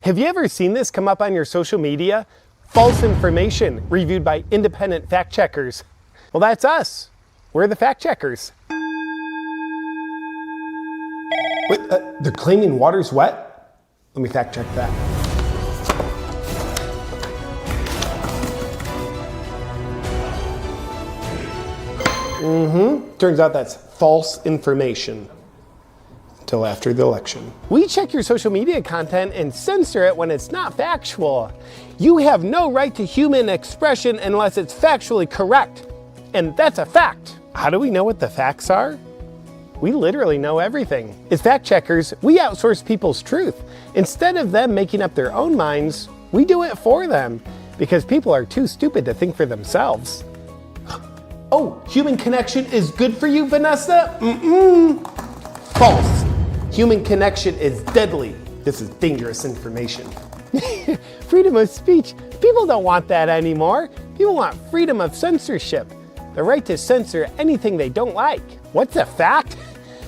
Have you ever seen this come up on your social media? False information reviewed by independent fact checkers. Well, that's us. We're the fact checkers. Wait, they're claiming water's wet? Let me fact check that. Turns out that's false information. Till after the election. We check your social media content and censor it when it's not factual. You have no right to human expression unless it's factually correct. And that's a fact. How do we know what the facts are? We literally know everything. As fact checkers, we outsource people's truth. Instead of them making up their own minds, we do it for them because people are too stupid to think for themselves. Oh, human connection is good for you, Vanessa? False. Human connection is deadly. This is dangerous information. Freedom of speech. People don't want that anymore. People want freedom of censorship. The right to censor anything they don't like. What's a fact?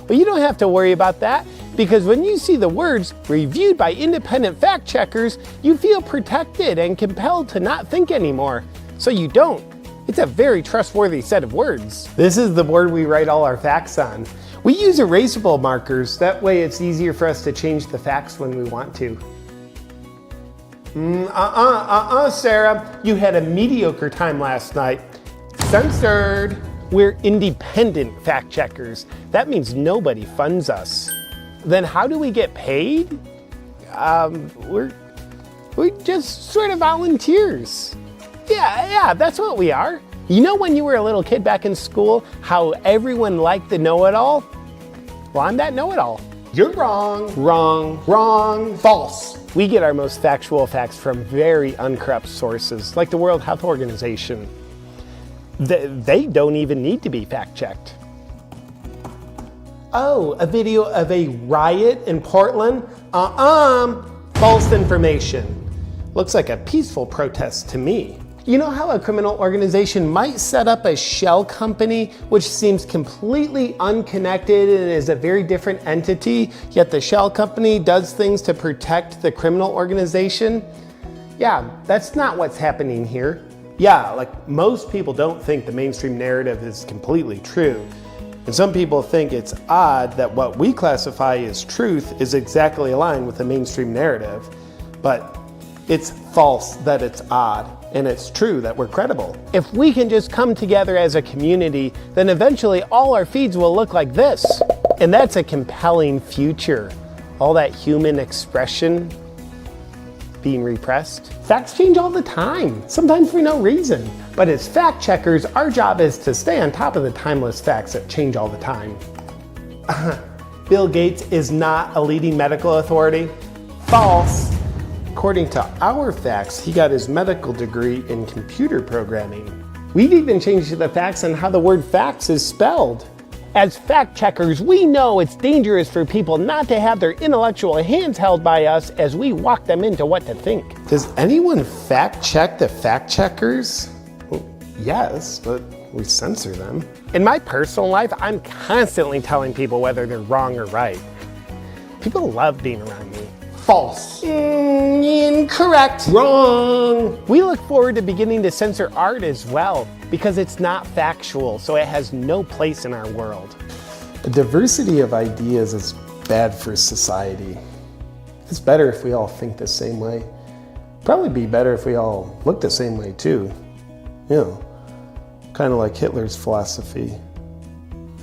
But you don't have to worry about that because when you see the words reviewed by independent fact checkers, you feel protected and compelled to not think anymore. So you don't. It's a very trustworthy set of words. This is the board we write all our facts on. We use erasable markers. That way it's easier for us to change the facts when we want to. Sarah, you had a mediocre time last night. Censored. We're independent fact checkers. That means nobody funds us. Then how do we get paid? We're just sort of volunteers. Yeah, that's what we are. You know when you were a little kid back in school, how everyone liked the know-it-all? Well, I'm that know-it-all. You're wrong. Wrong. False. We get our most factual facts from very uncorrupt sources, like the World Health Organization. They don't even need to be fact-checked. Oh, a video of a riot in Portland? False information. Looks like a peaceful protest to me. You know how a criminal organization might set up a shell company which seems completely unconnected and is a very different entity, yet the shell company does things to protect the criminal organization? Yeah, that's not what's happening here. Yeah, like most people don't think the mainstream narrative is completely true. And some people think it's odd that what we classify as truth is exactly aligned with the mainstream narrative. But it's false that it's odd. And it's true that we're credible. If we can just come together as a community, then eventually all our feeds will look like this. And that's a compelling future. All that human expression being repressed. Facts change all the time, sometimes for no reason. But as fact checkers, our job is to stay on top of the timeless facts that change all the time. Bill Gates is not a leading medical authority. False. According to our facts, he got his medical degree in computer programming. We've even changed the facts on how the word facts is spelled. As fact checkers, we know it's dangerous for people not to have their intellectual hands held by us as we walk them into what to think. Does anyone fact check the fact checkers? Well, yes, but we censor them. In my personal life, I'm constantly telling people whether they're wrong or right. People love being around me. False. Incorrect. Wrong. We look forward to beginning to censor art as well because it's not factual, so it has no place in our world. A diversity of ideas is bad for society. It's better if we all think the same way. Probably be better if we all look the same way too. You know, kind of like Hitler's philosophy,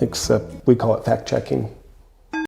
except we call it fact checking.